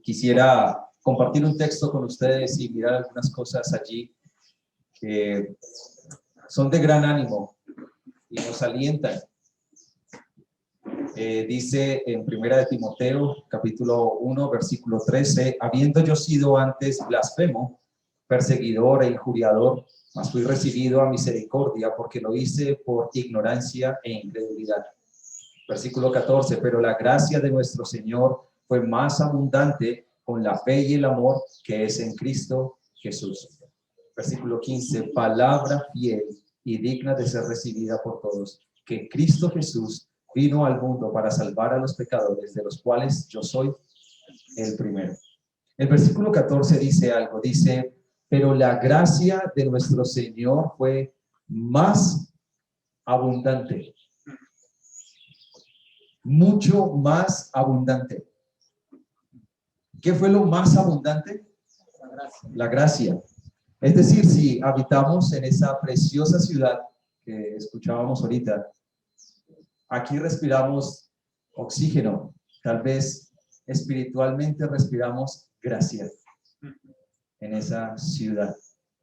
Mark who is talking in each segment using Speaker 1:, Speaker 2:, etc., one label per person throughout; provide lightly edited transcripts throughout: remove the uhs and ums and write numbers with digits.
Speaker 1: Quisiera compartir un texto con ustedes y mirar algunas cosas allí que son de gran ánimo y nos alientan. Dice en Primera de Timoteo, capítulo 1, versículo 13, habiendo yo sido antes blasfemo, perseguidor e injuriador, mas fui recibido a misericordia porque lo hice por ignorancia e incredulidad. Versículo 14, pero la gracia de nuestro Señor fue más abundante con la fe y el amor que es en Cristo Jesús. Versículo 15, palabra fiel y digna de ser recibida por todos, que Cristo Jesús vino al mundo para salvar a los pecadores, de los cuales yo soy el primero. El versículo 14 dice algo, dice, pero la gracia de nuestro Señor fue más abundante, mucho más abundante. ¿Qué fue lo más abundante? La gracia. Es decir, si habitamos en esa preciosa ciudad que escuchábamos ahorita, aquí respiramos oxígeno, tal vez espiritualmente respiramos gracia en esa ciudad,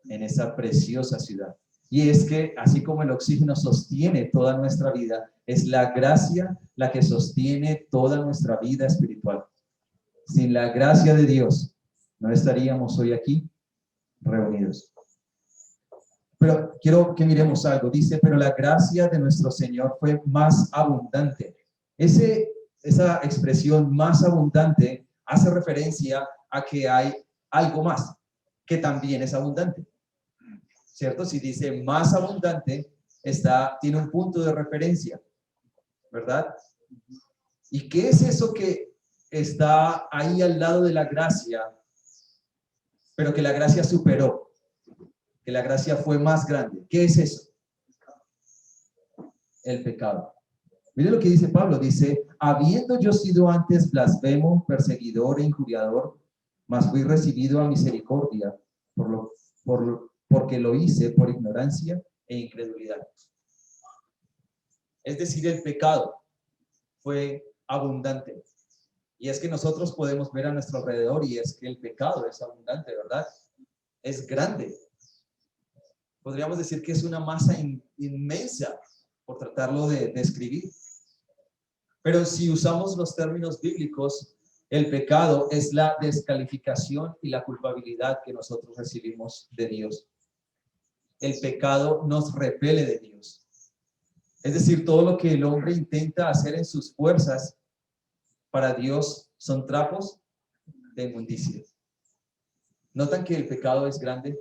Speaker 1: en esa preciosa ciudad. Y es que así como el oxígeno sostiene toda nuestra vida, es la gracia la que sostiene toda nuestra vida espiritual. Sin la gracia de Dios, no estaríamos hoy aquí reunidos. Pero quiero que miremos algo. Dice, pero la gracia de nuestro Señor fue más abundante. Esa expresión más abundante hace referencia a que hay algo más que también es abundante. ¿Cierto? Si dice más abundante, tiene un punto de referencia, ¿verdad? ¿Y qué es eso que está ahí al lado de la gracia, pero que la gracia superó? Que la gracia fue más grande. ¿Qué es eso? El pecado. Mire lo que dice Pablo, dice, habiendo yo sido antes blasfemo, perseguidor e injuriador, mas fui recibido a misericordia porque lo hice por ignorancia e incredulidad. Es decir, el pecado fue abundante. Y es que nosotros podemos ver a nuestro alrededor y es que el pecado es abundante, ¿verdad? Es grande. Podríamos decir que es una masa inmensa, por tratarlo de describir. Pero si usamos los términos bíblicos, el pecado es la descalificación y la culpabilidad que nosotros recibimos de Dios. El pecado nos repele de Dios. Es decir, todo lo que el hombre intenta hacer en sus fuerzas, para Dios son trapos de inmundicia. ¿Notan que el pecado es grande?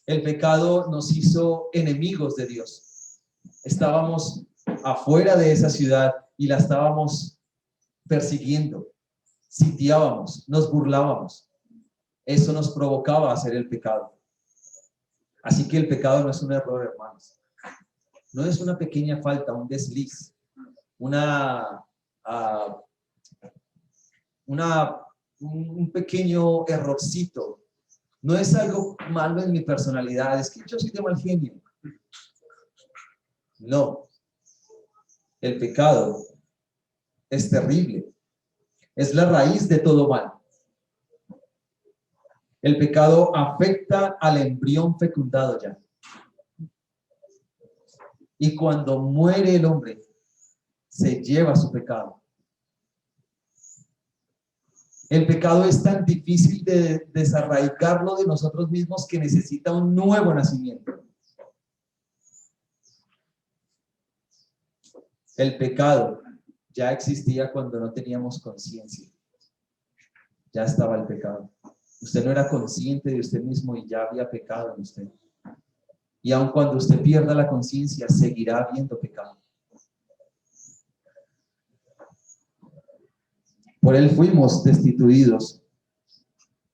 Speaker 1: El pecado nos hizo enemigos de Dios. Estábamos afuera de esa ciudad y la estábamos persiguiendo, sitiábamos, nos burlábamos. Eso nos provocaba hacer el pecado. Así que el pecado no es un error, hermanos. No es una pequeña falta, un desliz, un pequeño errorcito. No es algo malo en mi personalidad, es que yo soy de mal genio. No. El pecado es terrible. Es la raíz de todo mal. El pecado afecta al embrión fecundado ya. Y cuando muere el hombre, se lleva su pecado. El pecado es tan difícil de desarraigarlo de nosotros mismos que necesita un nuevo nacimiento. El pecado ya existía cuando no teníamos conciencia. Ya estaba el pecado. Usted no era consciente de usted mismo y ya había pecado en usted. Y aun cuando usted pierda la conciencia, seguirá habiendo pecado. Por él fuimos destituidos.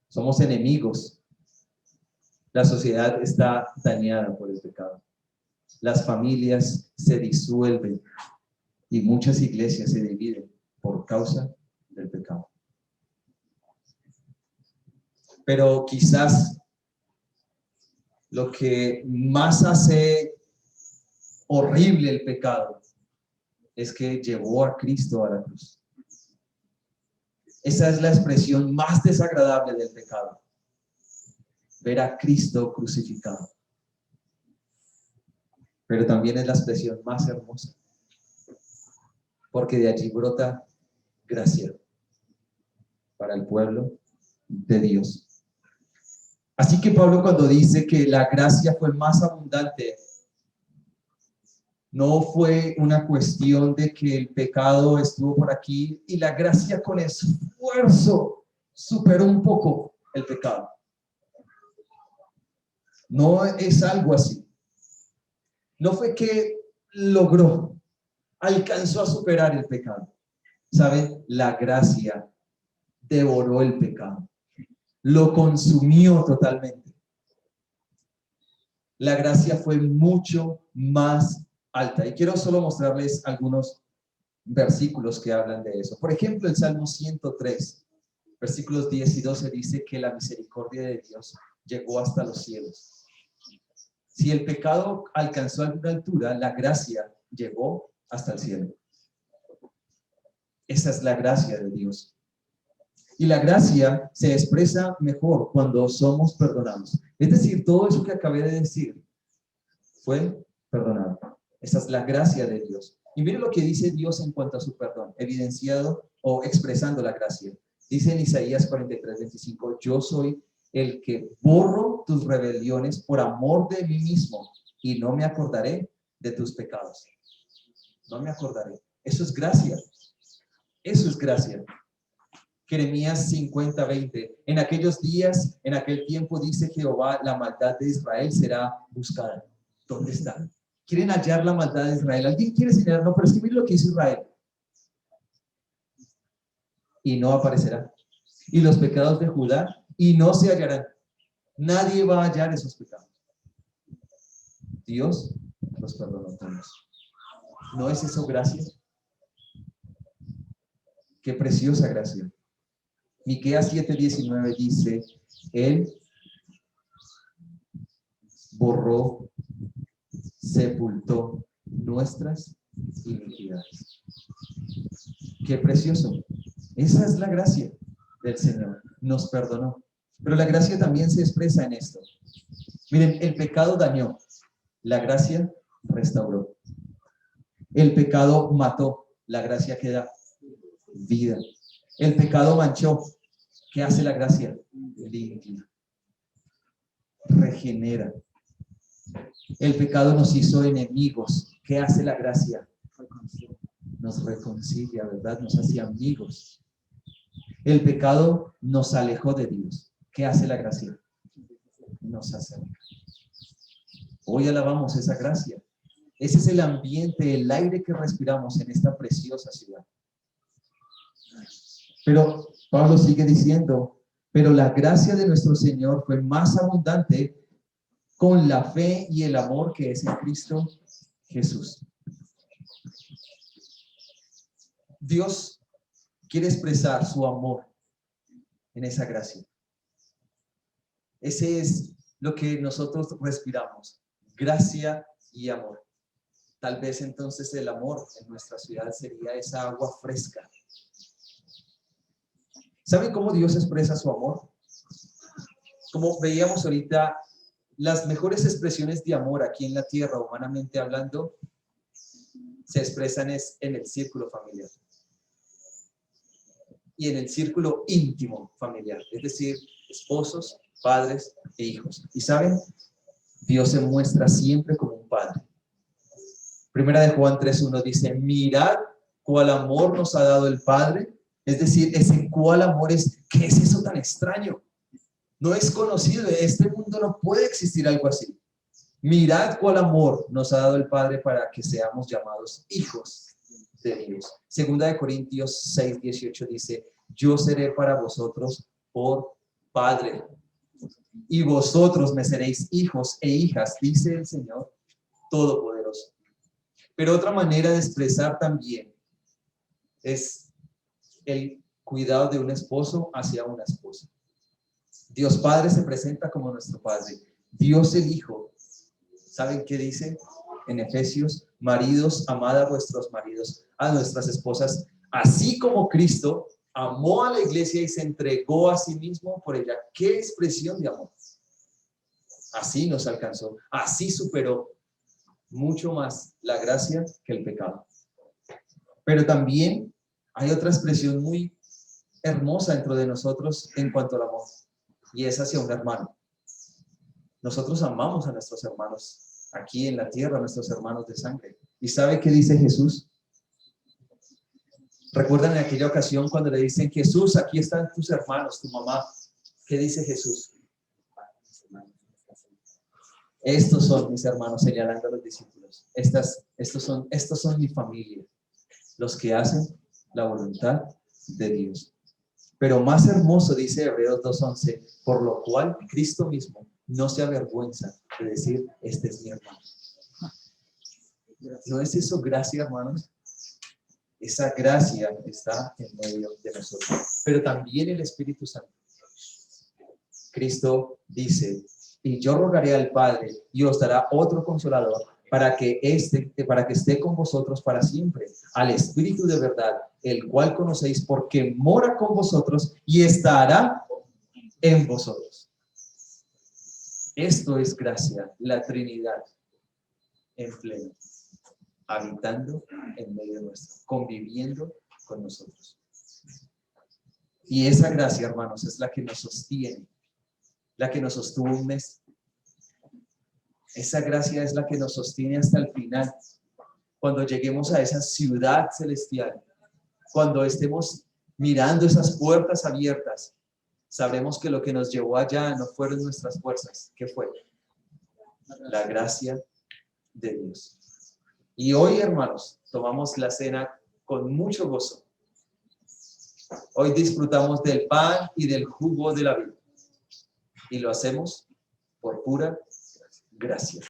Speaker 1: Somos enemigos. La sociedad está dañada por el pecado. Las familias se disuelven y muchas iglesias se dividen por causa del pecado. Pero quizás lo que más hace horrible el pecado es que llevó a Cristo a la cruz. Esa es la expresión más desagradable del pecado. Ver a Cristo crucificado. Pero también es la expresión más hermosa. Porque de allí brota gracia para el pueblo de Dios. Así que Pablo, cuando dice que la gracia fue más abundante, no fue una cuestión de que el pecado estuvo por aquí y la gracia con esfuerzo superó un poco el pecado. No es algo así. No fue que alcanzó a superar el pecado. ¿Saben? La gracia devoró el pecado. Lo consumió totalmente. La gracia fue mucho más alta. Y quiero solo mostrarles algunos versículos que hablan de eso. Por ejemplo, el Salmo 103, versículos 10 y 12 dice que la misericordia de Dios llegó hasta los cielos. Si el pecado alcanzó alguna altura, la gracia llegó hasta el cielo. Esa es la gracia de Dios. Y la gracia se expresa mejor cuando somos perdonados. Es decir, todo eso que acabé de decir fue perdonado. Esa es la gracia de Dios. Y miren lo que dice Dios en cuanto a su perdón, evidenciado o expresando la gracia. Dice en Isaías 43:25, yo soy el que borro tus rebeliones por amor de mí mismo y no me acordaré de tus pecados. No me acordaré. Eso es gracia. Eso es gracia. Jeremías 50:20. En aquellos días, en aquel tiempo, dice Jehová, la maldad de Israel será buscada. ¿Dónde está? Quieren hallar la maldad de Israel. ¿Alguien quiere señalar? No, pero es que mire lo que hizo Israel. Y no aparecerá. Y los pecados de Judá, y no se hallarán. Nadie va a hallar esos pecados. Dios los perdonó todos. ¿No es eso gracia? Qué preciosa gracia. Miqueas 7:19 dice, Él borró, sepultó nuestras iniquidades. Qué precioso. Esa es la gracia del Señor. Nos perdonó. Pero la gracia también se expresa en esto. Miren, el pecado dañó. La gracia restauró. El pecado mató. La gracia que da vida. El pecado manchó. ¿Qué hace la gracia? Limpia. Regenera. El pecado nos hizo enemigos. ¿Qué hace la gracia? Nos reconcilia, ¿verdad? Nos hace amigos. El pecado nos alejó de Dios. ¿Qué hace la gracia? Nos acerca. Hoy alabamos esa gracia. Ese es el ambiente, el aire que respiramos en esta preciosa ciudad. Pero Pablo sigue diciendo, pero la gracia de nuestro Señor fue más abundante con la fe y el amor que es en Cristo Jesús. Dios quiere expresar su amor en esa gracia. Ese es lo que nosotros respiramos, gracia y amor. Tal vez entonces el amor en nuestra ciudad sería esa agua fresca. ¿Saben cómo Dios expresa su amor? Como veíamos ahorita, las mejores expresiones de amor aquí en la tierra, humanamente hablando, se expresan en el círculo familiar y en el círculo íntimo familiar, es decir, esposos, padres e hijos. Y ¿saben? Dios se muestra siempre como un padre. Primera de Juan 3:1 dice, mirad cuál amor nos ha dado el Padre. Es decir, ese cuál amor es, ¿qué es eso tan extraño? No es conocido, en este mundo no puede existir algo así. Mirad cuál amor nos ha dado el Padre para que seamos llamados hijos de Dios. Segunda de Corintios 6:18 dice, yo seré para vosotros por Padre, y vosotros me seréis hijos e hijas, dice el Señor Todopoderoso. Pero otra manera de expresar también es el cuidado de un esposo hacia una esposa. Dios Padre se presenta como nuestro Padre. Dios el Hijo, ¿saben qué dice en Efesios? Maridos, amad a vuestros maridos, a nuestras esposas, así como Cristo amó a la iglesia y se entregó a sí mismo por ella. ¡Qué expresión de amor! Así nos alcanzó, así superó mucho más la gracia que el pecado. Pero también hay otra expresión muy hermosa dentro de nosotros en cuanto al amor, y es hacia un hermano. Nosotros amamos a nuestros hermanos aquí en la tierra, a nuestros hermanos de sangre. ¿Y sabe qué dice Jesús? ¿Recuerdan en aquella ocasión cuando le dicen, Jesús, aquí están tus hermanos, tu mamá? ¿Qué dice Jesús? Estos son mis hermanos, señalando a los discípulos. Estos son mi familia, los que hacen la voluntad de Dios. Pero más hermoso, dice Hebreos 2:11, por lo cual Cristo mismo no se avergüenza de decir, este es mi hermano. ¿No es eso gracia, hermanos? Esa gracia está en medio de nosotros. Pero también el Espíritu Santo. Cristo dice, y yo rogaré al Padre y os dará otro consolador para que esté con vosotros para siempre, al Espíritu de verdad, el cual conocéis porque mora con vosotros y estará en vosotros. Esto es gracia, la Trinidad en pleno, habitando en medio nuestro, conviviendo con nosotros. Y esa gracia, hermanos, es la que nos sostiene, la que nos sostuvo un mes. Esa gracia es la que nos sostiene hasta el final. Cuando lleguemos a esa ciudad celestial, cuando estemos mirando esas puertas abiertas, sabremos que lo que nos llevó allá no fueron nuestras fuerzas. ¿Qué fue? La gracia de Dios. Y hoy, hermanos, tomamos la cena con mucho gozo. Hoy disfrutamos del pan y del jugo de la vida. Y lo hacemos por pura gracia.